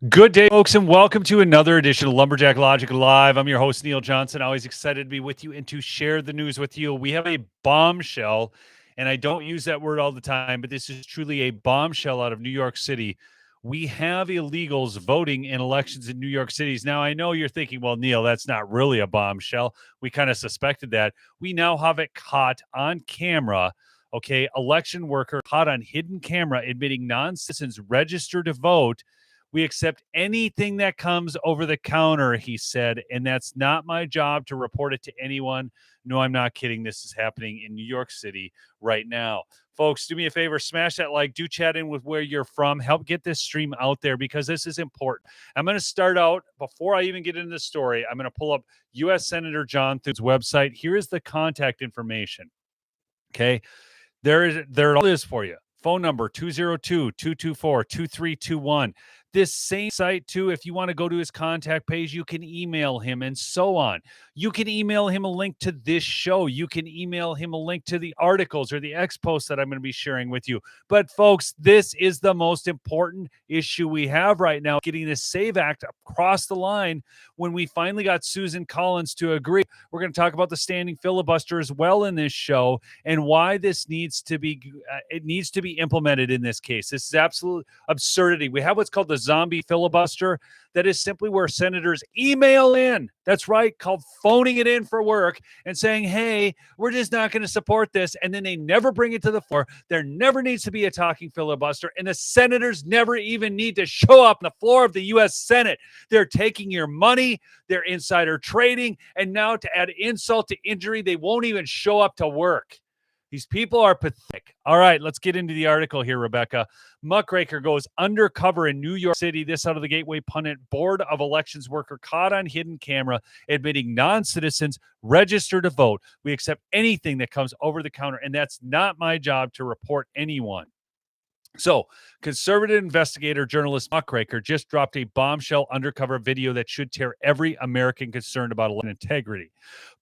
Good day, folks, and welcome to another edition of Lumberjack Logic Live. I'm your host, Neil Johnson. Always excited to be with you and to share the news with you. We have a bombshell, and I don't use that word all the time, but this is truly a bombshell out of New York City. We have illegals voting in elections in New York City. Now, I know you're thinking, well, Neil, that's not really a bombshell. We kind of suspected that. We now have it caught on camera. Okay, election worker caught on hidden camera admitting non-citizens registered to vote. We accept anything that comes over the counter, he said, and that's not my job to report it to anyone. No, I'm not kidding. This is happening in New York City right now. Folks, do me a favor, smash that like, do chat in with where you're from, help get this stream out there because this is important. I'm going to start out, before I even get into the story, I'm going to pull up U.S. Senator John Thune's website. Here is the contact information. Okay. There it is for you. Phone number 202-224-2321. This same site, too, if you want to go to his contact page, you can email him and so on. You can email him a link to this show. You can email him a link to the articles or the X posts that I'm going to be sharing with you. But, folks, this is the most important issue we have right now, getting this SAVE Act across the line. When we finally got Susan Collins to agree, we're going to talk about the standing filibuster as well in this show and why this needs to be implemented in this case. This is absolute absurdity. We have what's called the zombie filibuster. That is simply where senators email in. That's right, called phoning it in for work and saying, hey, we're just not going to support this. And then they never bring it to the floor. There never needs to be a talking filibuster. And the senators never even need to show up on the floor of the U.S. Senate. They're taking your money. They're insider trading. And now to add insult to injury, they won't even show up to work. These people are pathetic. All right, let's get into the article here, Rebecca. Muckraker goes undercover in New York City. This out of the Gateway Pundit. Board of Elections worker caught on hidden camera admitting non-citizens register to vote. We accept anything that comes over the counter, and that's not my job to report anyone. So, conservative investigator journalist Muckraker just dropped a bombshell undercover video that should tear every American concerned about election integrity.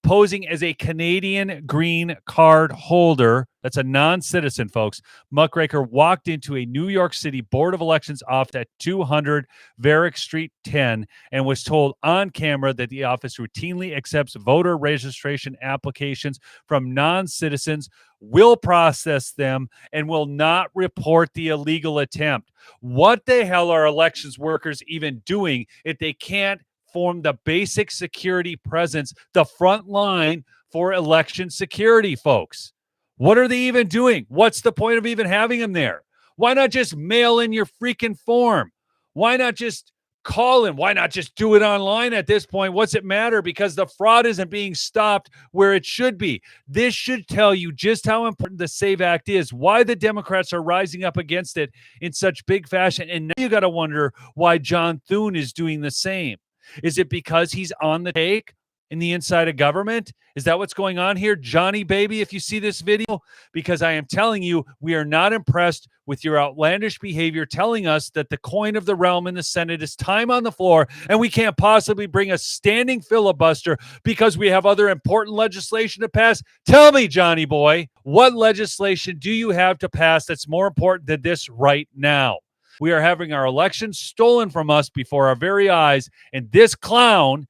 Posing as a Canadian green card holder, that's a non-citizen, folks, Muckraker walked into a New York City Board of Elections office at 200 Varick Street 10 and was told on camera that the office routinely accepts voter registration applications from non-citizens, will process them, and will not report the illegal attempt. What the hell are elections workers even doing if they can't form the basic security presence, the front line for election security, folks? What are they even doing? What's the point of even having them there? Why not just mail in your freaking form? Why not just call in? Why not just do it online at this point? What's it matter? Because the fraud isn't being stopped where it should be. This should tell you just how important the SAVE Act is, why the Democrats are rising up against it in such big fashion. And now you got to wonder why John Thune is doing the same. Is it because he's on the take in the inside of government? Is that what's going on here? Johnny baby, if you see this video, because I am telling you, we are not impressed with your outlandish behavior telling us that the coin of the realm in the Senate is time on the floor and we can't possibly bring a standing filibuster because we have other important legislation to pass. Tell me, Johnny boy, what legislation do you have to pass that's more important than this right now? We are having our elections stolen from us before our very eyes, and this clown,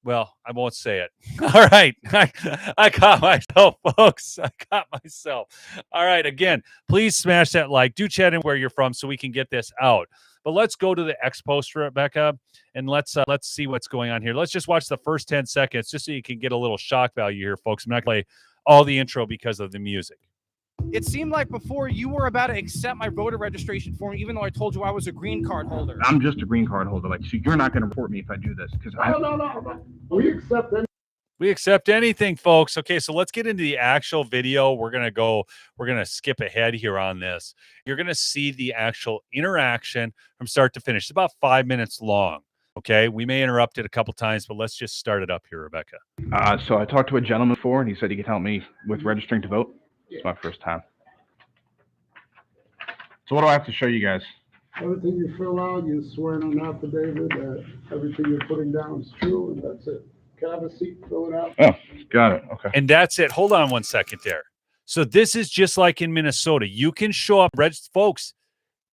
well, I won't say it. All right. I caught myself, folks. I caught myself. All right. Again, please smash that like. Do chat in where you're from so we can get this out. But let's go to the X post, Rebecca, and let's see what's going on here. Let's just watch the first 10 seconds just so you can get a little shock value here, folks. I'm not going to play all the intro because of the music. It seemed like before you were about to accept my voter registration form, even though I told you I was a green card holder. I'm just a green card holder. Like, so you're not going to report me if I do this. Because No. We accept anything, folks. Okay, so let's get into the actual video. We're going to skip ahead here on this. You're going to see the actual interaction from start to finish. It's about 5 minutes long. Okay, we may interrupt it a couple times, but let's just start it up here, Rebecca. So I talked to a gentleman before, and he said he could help me with registering to vote. It's my first time. So what do I have to show you guys? Everything you fill out, you swear in an affidavit that everything you're putting down is true, and that's it. Can I have a seat? Fill it out. Oh, got it. Okay. And that's it. Hold on one second there. So this is just like in Minnesota. You can show up, folks.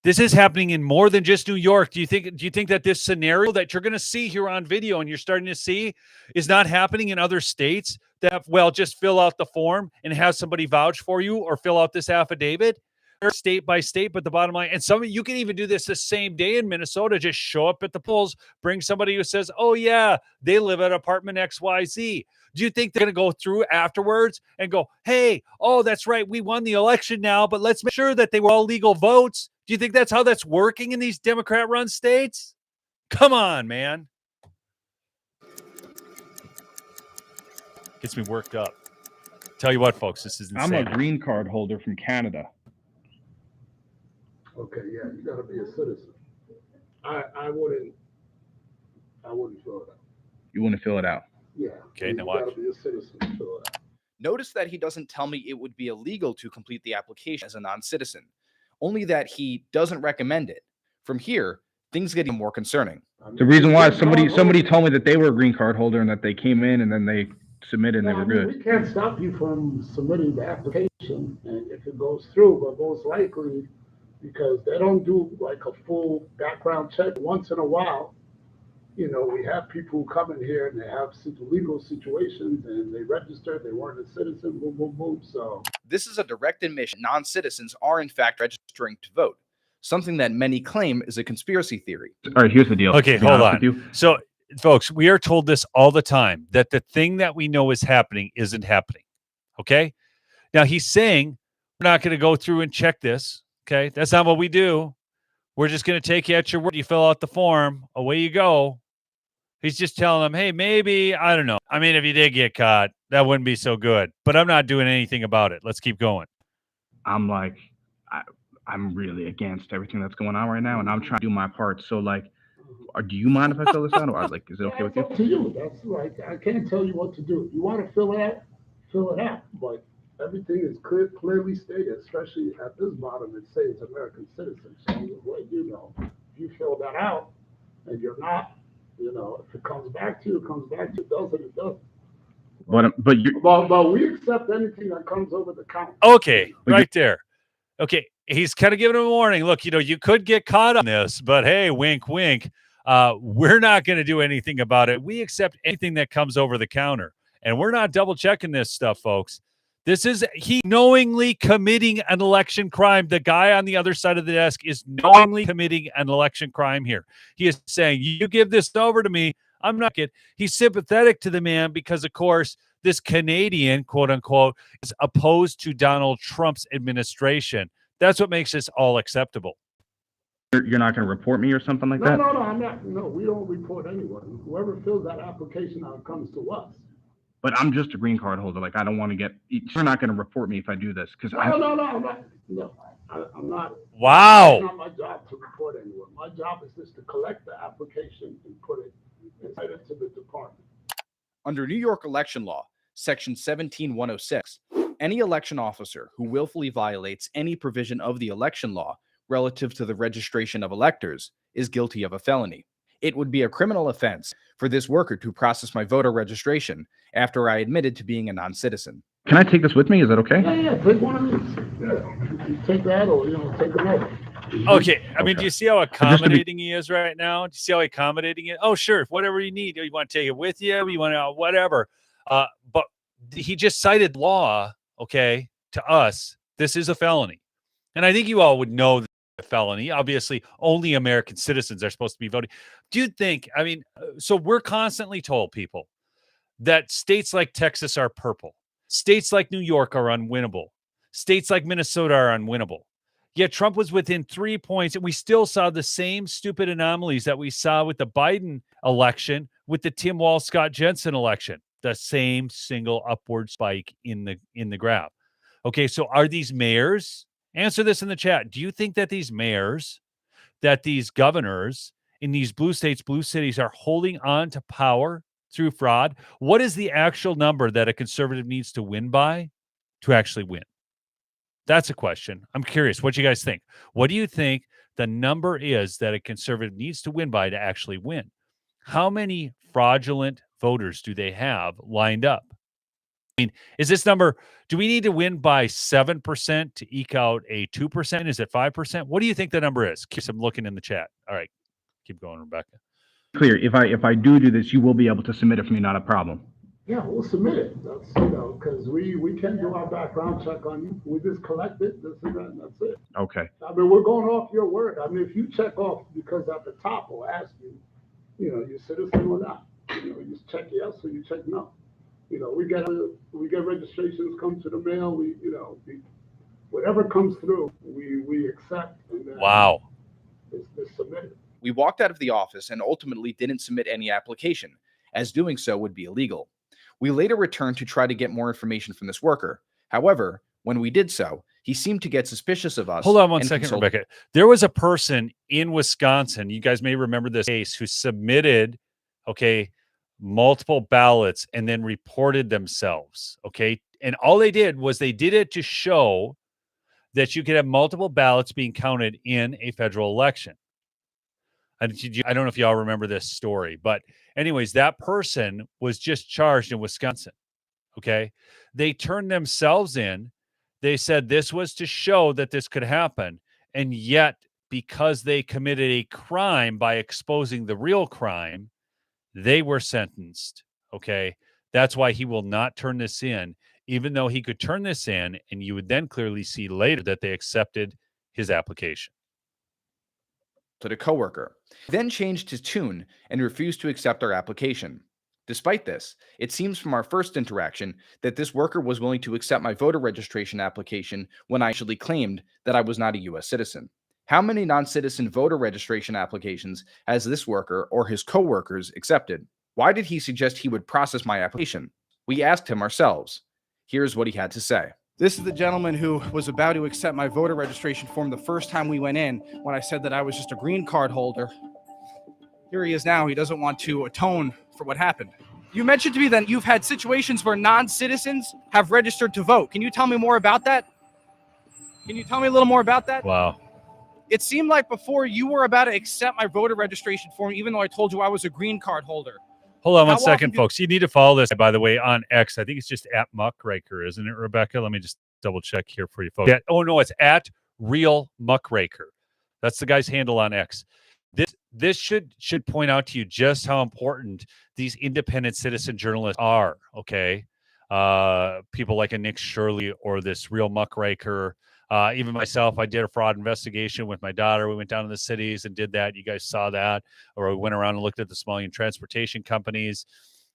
This is happening in more than just New York. Do you think that this scenario that you're going to see here on video and you're starting to see is not happening in other states that have, well, just fill out the form and have somebody vouch for you or fill out this affidavit? State by state, but the bottom line, and some you can even do this the same day in Minnesota. Just show up at the polls, bring somebody who says, "Oh yeah, they live at apartment XYZ." Do you think they're going to go through afterwards and go, "Hey, oh that's right, we won the election now, but let's make sure that they were all legal votes"? Do you think that's how that's working in these Democrat-run states? Come on, man. Gets me worked up. Tell you what, folks, this is insane. I'm a green card holder from Canada. Okay, yeah, you gotta be a citizen. I wouldn't fill it out. You want to fill it out? Yeah. Okay, now you watch. gotta be a citizen to fill it out. Notice that he doesn't tell me it would be illegal to complete the application as a non-citizen, only that he doesn't recommend it. From here, things get more concerning. The reason why somebody told me that they were a green card holder and that they came in and then they submitted and they were good. We can't stop you from submitting the application, and if it goes through, but most likely, because they don't do like a full background check once in a while. You know, we have people who come in here and they have legal situations and they registered, they weren't a citizen, boom, boom, boom. So this is a direct admission. Non-citizens are in fact registering to vote, something that many claim is a conspiracy theory. All right, here's the deal. Okay, hold on. So, folks, we are told this all the time, that the thing that we know is happening isn't happening. Okay? Now, he's saying we're not going to go through and check this. Okay? That's not what we do. We're just going to take you at your word. You fill out the form. Away you go. He's just telling them, hey, maybe, I don't know. I mean, if you did get caught, that wouldn't be so good. But I'm not doing anything about it. Let's keep going. I'm like, I'm really against everything that's going on right now, and I'm trying to do my part. So, like, do you mind if I fill this out? Or I was like, is it okay with you? It's up to you. That's like, I can't tell you what to do. If you want to fill it out. But everything is clearly stated, especially at this bottom, it says American citizen. So what you know, if you fill that out and you're not, you know, if it comes back to you, it comes back to you. It doesn't, it doesn't. But we accept anything that comes over the counter. Okay, right there. Okay, he's kind of giving him a warning. Look, you know, you could get caught on this, but hey, wink, wink. We're not going to do anything about it. We accept anything that comes over the counter, and we're not double checking this stuff, folks. This is he knowingly committing an election crime. The guy on the other side of the desk is knowingly committing an election crime here. He is saying, you give this over to me. I'm not kidding. He's sympathetic to the man because, of course, this Canadian, quote unquote, is opposed to Donald Trump's administration. That's what makes this all acceptable. You're not going to report me or something like that? No, I'm not. No, we don't report anyone. Whoever fills that application out comes to us. But I'm just a green card holder. Like, I don't want to get. You're not going to report me if I do this, because No, I'm not. No, I'm not. Wow. It's not my job to report anyone. My job is just to collect the application and put it inside it to the department. Under New York election law, Section 17106, any election officer who willfully violates any provision of the election law relative to the registration of electors is guilty of a felony. It would be a criminal offense for this worker to process my voter registration after I admitted to being a non-citizen. Can I take this with me? Is that okay? Yeah, take one of these. Yeah, you take that or, take another. Okay, I mean, do you see how accommodating he is right now? Do you see how accommodating it? Oh, sure, whatever you need. You want to take it with you? You want to, whatever. But he just cited law, okay, to us. This is a felony. And I think you all would know a felony. Obviously, only American citizens are supposed to be voting. Do you think, I mean, so we're constantly told, people, that states like Texas are purple. States like New York are unwinnable. States like Minnesota are unwinnable. Yet Trump was within 3 points, and we still saw the same stupid anomalies that we saw with the Biden election, with the Tim Walz, Scott Jensen election. The same single upward spike in the graph. Okay, so are these mayors? Answer this in the chat. Do you think that these mayors, that these governors in these blue states, blue cities are holding on to power through fraud? What is the actual number that a conservative needs to win by to actually win? That's a question. I'm curious. What do you guys think? What do you think the number is that a conservative needs to win by to actually win? How many fraudulent voters do they have lined up? Is this number, do we need to win by 7% to eke out a 2%? Is it 5%? What do you think the number is? Keep some looking in the chat. All right. Keep going, Rebecca. Clear. If I do this, you will be able to submit it for me, not a problem. Yeah, we'll submit it. That's, because we can do our background check on you. We just collect it, this and that, and that's it. Okay. I mean, we're going off your word. I mean, if you check off, because at the top we'll ask you, you're citizen or not. You check yes or you check no. We get registrations come to the mail. Whatever comes through, we accept. And then Wow. It's submitted. We walked out of the office and ultimately didn't submit any application, as doing so would be illegal. We later returned to try to get more information from this worker. However, when we did so, he seemed to get suspicious of us. Hold on one second, Rebecca. There was a person in Wisconsin, you guys may remember this case, who submitted, multiple ballots and then reported themselves, And all they did was they did it to show that you could have multiple ballots being counted in a federal election. I don't know if y'all remember this story, but anyways, that person was just charged in Wisconsin. They turned themselves in. They said this was to show that this could happen. And yet, because they committed a crime by exposing the real crime, they were sentenced. That's why he will not turn this in, even though he could turn this in, and you would then clearly see later that they accepted his application. To the coworker, then changed his tune and refused to accept our application. Despite this, it seems from our first interaction that this worker was willing to accept my voter registration application when I actually claimed that I was not a U.S. citizen. How many non-citizen voter registration applications has this worker or his coworkers accepted? Why did he suggest he would process my application? We asked him ourselves. Here's what he had to say. This is the gentleman who was about to accept my voter registration form the first time we went in, when I said that I was just a green card holder. Here he is now. He doesn't want to atone for what happened. You mentioned to me that you've had situations where non-citizens have registered to vote. Can you tell me more about that? Can you tell me a little more about that? Wow. It seemed like before you were about to accept my voter registration form, even though I told you I was a green card holder. Hold on one second, folks. You need to follow this, by the way, on X. I think it's just at Muckraker, isn't it, Rebecca? Let me just double check here for you, folks. No, it's at Real Muckraker. That's the guy's handle on X. This should point out to you just how important these independent citizen journalists are, people like a Nick Shirley or this Real Muckraker. Even myself, I did a fraud investigation with my daughter. We went down to the cities and did that. You guys saw that. Or we went around and looked at the small union transportation companies.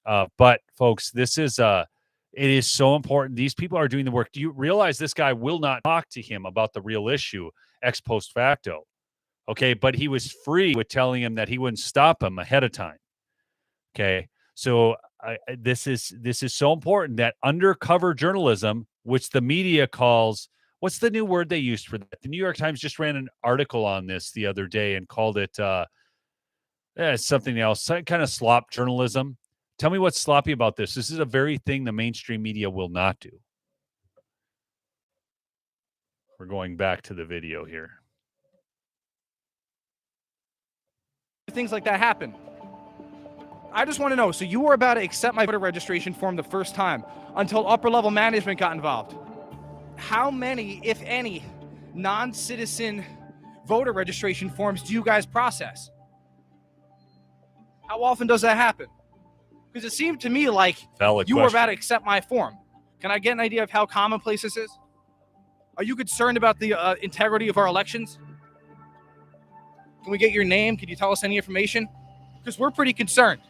But folks, it is so important. These people are doing the work. Do you realize this guy will not talk to him about the real issue ex post facto? But he was free with telling him that he wouldn't stop him ahead of time. So this is so important, that undercover journalism, which the media calls, what's the new word they used for that? The New York Times just ran an article on this the other day and called it something else, kind of slop journalism. Tell me what's sloppy about this. This is a very thing the mainstream media will not do. We're going back to the video here. Things like that happen. I just want to know, so you were about to accept my voter registration form the first time until upper level management got involved. How many, if any, non-citizen voter registration forms do you guys process? How often does that happen? Because it seemed to me like you were about to accept my form. Can I get an idea of how commonplace this is? Are you concerned about the integrity of our elections? Can we get your name? Can you tell us any information? Because we're pretty concerned.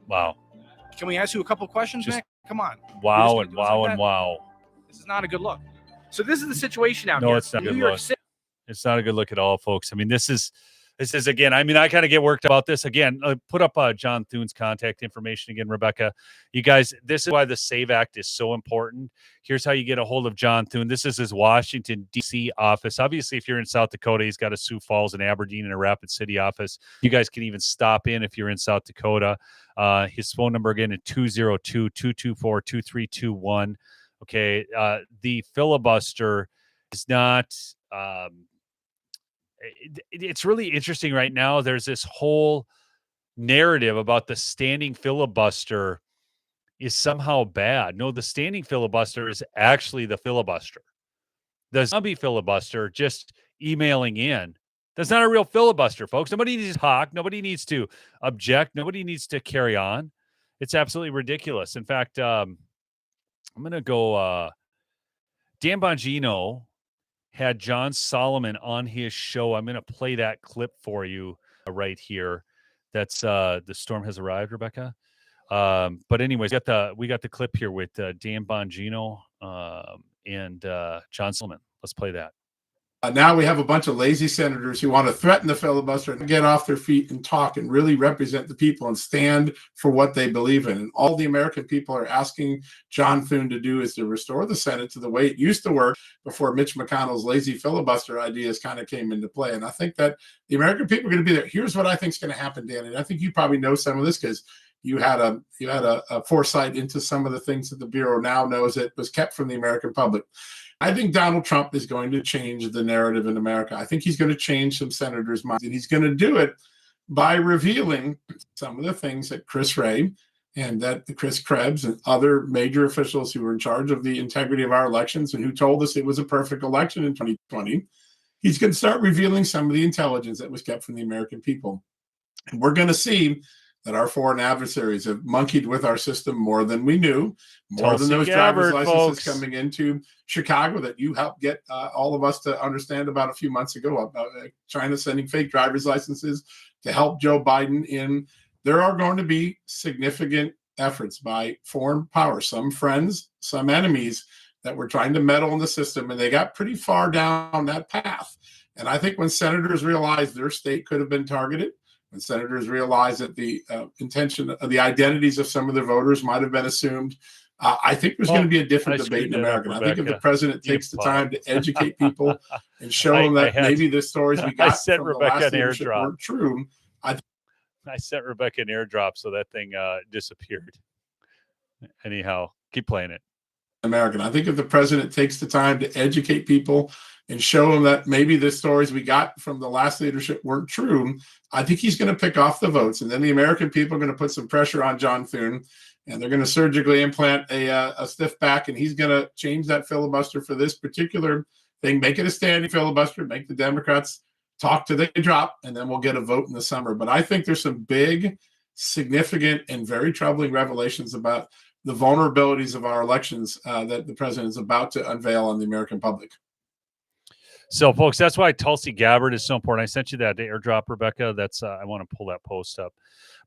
Wow. Can we ask you a couple questions, man? Come on. Wow and wow and wow. This is not a good look. So this is the situation out here. No, it's not a good look. It's not a good look at all, folks. I mean, this is again, I kind of get worked about this. Again, put up John Thune's contact information again, Rebecca. You guys, this is why the SAVE Act is so important. Here's how you get a hold of John Thune. This is his Washington, D.C. office. Obviously, if you're in South Dakota, he's got a Sioux Falls and Aberdeen and a Rapid City office. You guys can even stop in if you're in South Dakota. His phone number again is 202-224-2321. The filibuster is not... it's really interesting right now. There's this whole narrative about the standing filibuster is somehow bad. No, the standing filibuster is actually the filibuster. The zombie filibuster, just emailing in, that's not a real filibuster, folks. Nobody needs to talk. Nobody needs to object. Nobody needs to carry on. It's absolutely ridiculous. In fact, I'm going to go. Dan Bongino had John Solomon on his show. I'm going to play that clip for you right here. That's the storm has arrived, Rebecca. But anyways, we got the clip here with Dan Bongino and John Solomon. Let's play that. Now we have a bunch of lazy senators who want to threaten the filibuster and get off their feet and talk and really represent the people and stand for what they believe in. And all the American people are asking John Thune to do is to restore the Senate to the way it used to work before Mitch McConnell's lazy filibuster ideas kind of came into play. And I think that the American people are going to be there. Here's what I think is going to happen, Dan. And I think you probably know some of this because you had a foresight into some of the things that the Bureau now knows that was kept from the American public. I think Donald Trump is going to change the narrative in America. I think he's going to change some senators' minds, and he's going to do it by revealing some of the things that Chris Wray and that Chris Krebs and other major officials who were in charge of the integrity of our elections and who told us it was a perfect election in 2020. He's going to start revealing some of the intelligence that was kept from the American people. And we're going to see that our foreign adversaries have monkeyed with our system more than we knew, more than those driver's licenses coming into Chicago that you helped get all of us to understand about a few months ago about China sending fake driver's licenses to help Joe Biden in. There are going to be significant efforts by foreign powers, some friends, some enemies, that were trying to meddle in the system, and they got pretty far down that path. And I think when senators realized their state could have been targeted, and senators realized that the intention of the identities of some of their voters might have been assumed, I think there's going to be a different debate in America. I think if the president takes the time to educate people and show them that maybe the stories we got from the last leadership weren't true. I sent Rebecca an airdrop, so that thing disappeared. Anyhow, keep playing it. American. I think if the president takes the time to educate people and show them that maybe the stories we got from the last leadership weren't true, I think he's going to pick off the votes. And then the American people are going to put some pressure on John Thune, and they're going to surgically implant a stiff back, and he's going to change that filibuster for this particular thing, make it a standing filibuster, make the Democrats talk till they drop, and then we'll get a vote in the summer. But I think there's some big, significant, and very troubling revelations about the vulnerabilities of our elections that the president is about to unveil on the American public. So, folks, that's why Tulsi Gabbard is so important. I sent you that airdrop, Rebecca. That's I want to pull that post up.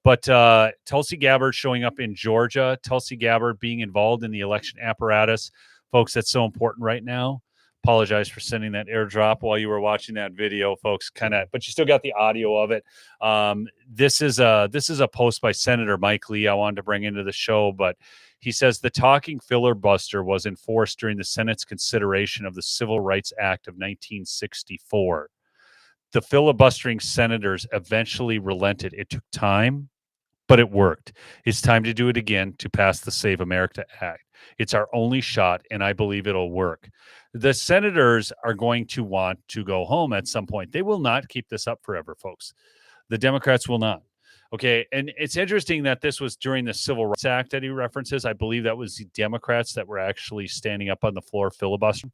But Tulsi Gabbard showing up in Georgia, Tulsi Gabbard being involved in the election apparatus. Folks, that's so important right now. Apologize for sending that airdrop while you were watching that video, folks. But you still got the audio of it. This is a post by Senator Mike Lee I wanted to bring into the show, but he says the talking filibuster was enforced during the Senate's consideration of the Civil Rights Act of 1964. The filibustering senators eventually relented. It took time, but it worked. It's time to do it again to pass the Save America Act. It's our only shot, and I believe it'll work. The senators are going to want to go home at some point. They will not keep this up forever, folks. The Democrats will not. Okay, and it's interesting that this was during the Civil Rights Act that he references. I believe that was the Democrats that were actually standing up on the floor filibustering.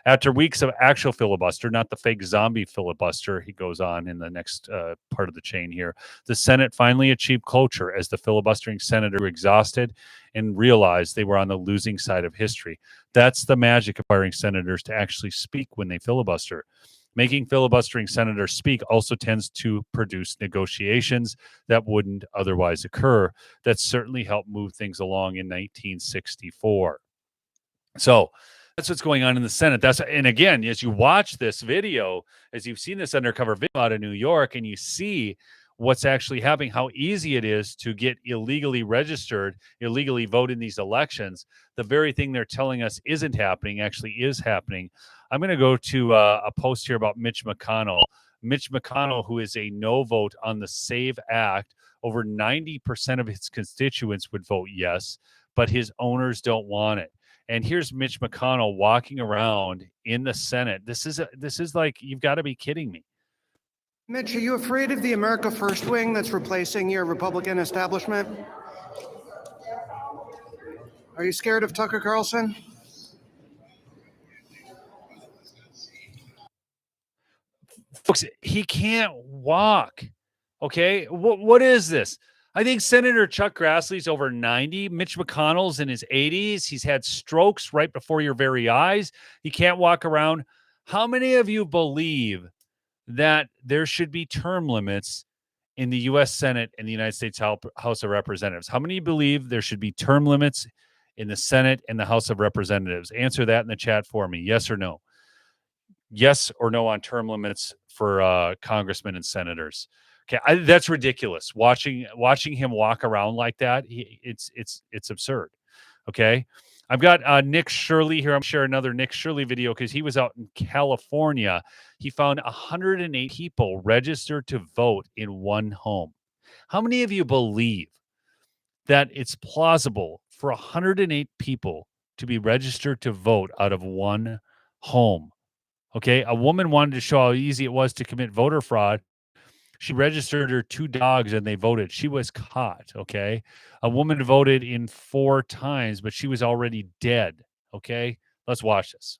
After weeks of actual filibuster, not the fake zombie filibuster, he goes on in the next part of the chain here, the Senate finally achieved cloture as the filibustering senator exhausted and realized they were on the losing side of history. That's the magic of requiring senators to actually speak when they filibuster. Making filibustering senators speak also tends to produce negotiations that wouldn't otherwise occur. That certainly helped move things along in 1964. So that's what's going on in the Senate. And again, as you watch this video, as you've seen this undercover video out of New York, and you see what's actually happening, how easy it is to get illegally registered, illegally vote in these elections, the very thing they're telling us isn't happening actually is happening. I'm going to go to a post here about Mitch McConnell. Mitch McConnell, who is a no vote on the SAVE Act, over 90% of his constituents would vote yes, but his owners don't want it. And here's Mitch McConnell walking around in the Senate. This is like, you've got to be kidding me. Mitch, are you afraid of the America First wing that's replacing your Republican establishment? Are you scared of Tucker Carlson? Folks, he can't walk. Okay. What is this? I think Senator Chuck Grassley's over 90. Mitch McConnell's in his 80s. He's had strokes right before your very eyes. He can't walk around. How many of you believe that there should be term limits in the U.S. Senate and the United States House of Representatives? How many believe there should be term limits in the Senate and the House of Representatives? Answer that in the chat for me. Yes or no? Yes or no on term limits for congressmen and senators. Okay, that's ridiculous. Watching him walk around like that, it's absurd. Okay, I've got Nick Shirley here. I'm sharing another Nick Shirley video because he was out in California. He found 108 people registered to vote in one home. How many of you believe that it's plausible for 108 people to be registered to vote out of one home? Okay, a woman wanted to show how easy it was to commit voter fraud. She registered her 2 dogs and they voted. She was caught. Okay, a woman voted in 4 times, but she was already dead. Okay, let's watch this.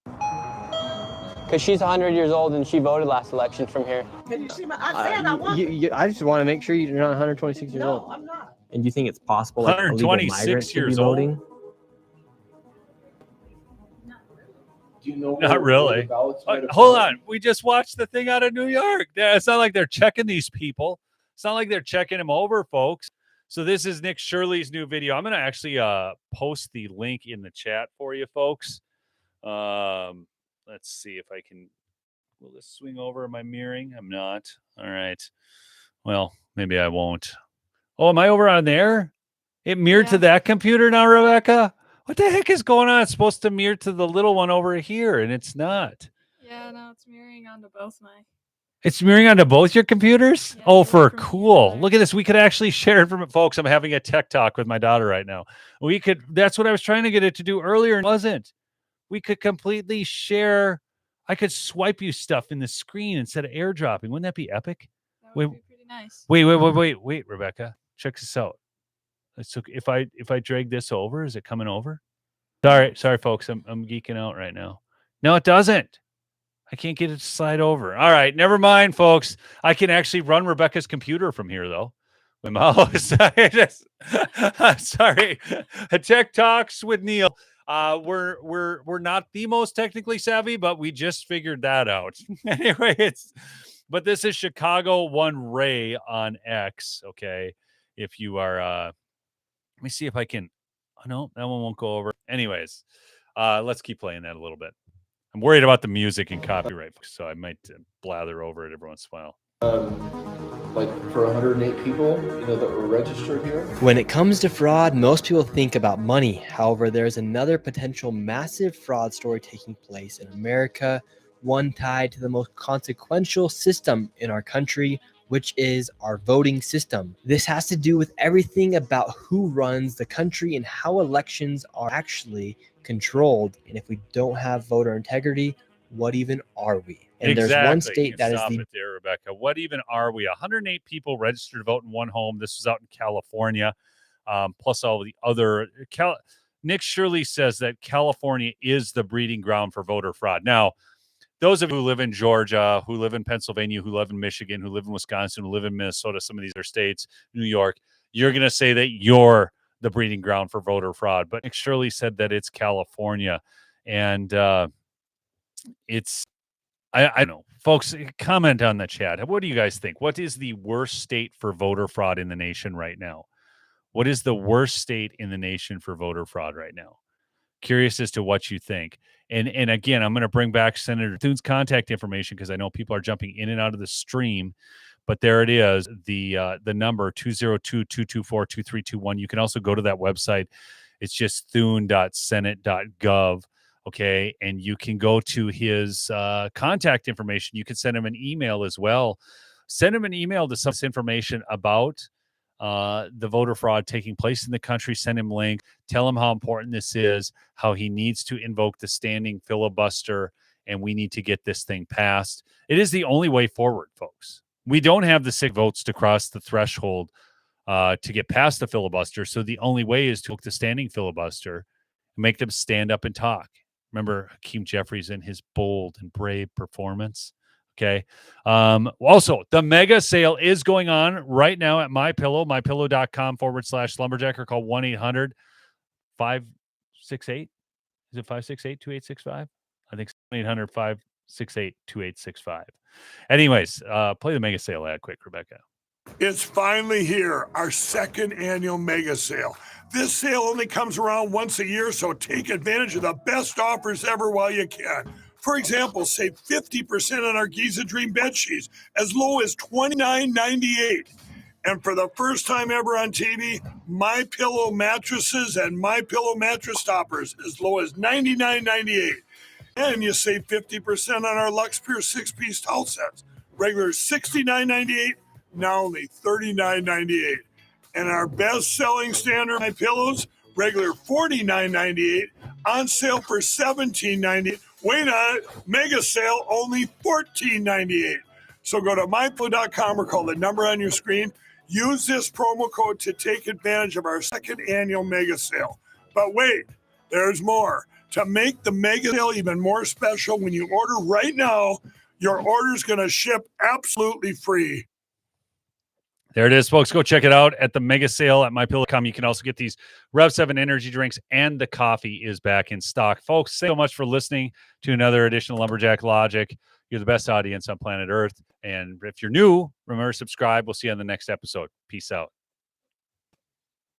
Because she's 100 years old and she voted last election from here. Can you see my? I said I want. I just want to make sure you're not 126 years old. No, I'm not. And do you think it's possible like illegal 126 migrants to be years old? voting? Do you know Not really. Hold on. We just watched the thing out of New York. It's not like they're checking these people. It's not like they're checking them over, folks. So this is Nick Shirley's new video. I'm going to actually post the link in the chat for you, folks. Let's see if I can. Will this swing over? Am I mirroring? I'm not. All right. Well, maybe I won't. Oh, am I over on there? It mirrored to that computer now, Rebecca? What the heck is going on? It's supposed to mirror to the little one over here, and it's not. Yeah, no, it's mirroring onto both my. It's mirroring onto both your computers? Yeah, Oh, they're for from cool. together. Look at this. We could actually share it from it, folks. I'm having a tech talk with my daughter right now. That's what I was trying to get it to do earlier and it wasn't. We could completely share. I could swipe you stuff in the screen instead of airdropping. Wouldn't that be epic? That would be pretty nice. Wait, Rebecca. Check this out. So if I drag this over, is it coming over? Sorry, folks. I'm geeking out right now. No, it doesn't. I can't get it to slide over. All right, never mind, folks. I can actually run Rebecca's computer from here, though. My mouse. Sorry. Tech Talks with Neil. We're not the most technically savvy, but we just figured that out. Anyway, but this is Chicago One Ray on X. Okay, if you are, let me see if I can. Oh, no, that one won't go over. Anyways, let's keep playing that a little bit. I'm worried about the music and copyright, so I might blather over it every once in a while. Like for 108 people, that were registered here. When it comes to fraud, most people think about money. However, there's another potential massive fraud story taking place in America, one tied to the most consequential system in our country, which is our voting system. This has to do with everything about who runs the country and how elections are actually controlled. And if we don't have voter integrity, what even are we? And exactly. There's one state that is Stop it there, Rebecca. What even are we? 108 people registered to vote in one home. This was out in California, plus all the other. Nick Shirley says that California is the breeding ground for voter fraud. Now, those of you who live in Georgia, who live in Pennsylvania, who live in Michigan, who live in Wisconsin, who live in Minnesota, some of these other states, New York, you're going to say that you're the breeding ground for voter fraud. But Nick Shirley said that it's California. And I don't know. Folks, comment on the chat. What do you guys think? What is the worst state for voter fraud in the nation right now? What is the worst state in the nation for voter fraud right now? Curious as to what you think. And again, I'm going to bring back Senator Thune's contact information because I know people are jumping in and out of the stream. But there it is, the number 202-224-2321. You can also go to that website. It's just thune.senate.gov. Okay, and you can go to his contact information. You can send him an email as well. Send him an email to some information about the voter fraud taking place in the country. Send him links. Tell him how important this is, how he needs to invoke the standing filibuster, and we need to get this thing passed. It is the only way forward, folks. We don't have the 6 votes to cross the threshold to get past the filibuster. So the only way is to hook the standing filibuster and make them stand up and talk. Remember Hakeem Jeffries and his bold and brave performance. Okay. Also, the mega sale is going on right now at MyPillow, mypillow.com/lumberjack, or call 1-800-568. Is it 568-2865? I think 1-800-568-2865. Anyways, play the mega sale ad quick, Rebecca. It's finally here, our second annual mega sale. This sale only comes around once a year, so take advantage of the best offers ever while you can. For example, save 50% on our Giza Dream bed sheets, as low as $29.98. And for the first time ever on TV, MyPillow mattresses and MyPillow mattress toppers, as low as $99.98. And you save 50% on our Lux Pure 6-piece towel sets, regular $69.98. Now only $39.98. And our best-selling standard My Pillows, regular $49.98, on sale for $17.98. Wait on it, mega sale, only $14.98. So go to mypillow.com or call the number on your screen. Use this promo code to take advantage of our second annual mega sale. But wait, there's more. To make the mega sale even more special, when you order right now, your order's going to ship absolutely free. There it is, folks. Go check it out at the mega sale at mypillow.com. You can also get these Rev 7 energy drinks, and the coffee is back in stock. Folks, thank you so much for listening to another edition of Lumberjack Logic. You're the best audience on planet Earth. And if you're new, remember to subscribe. We'll see you on the next episode. Peace out.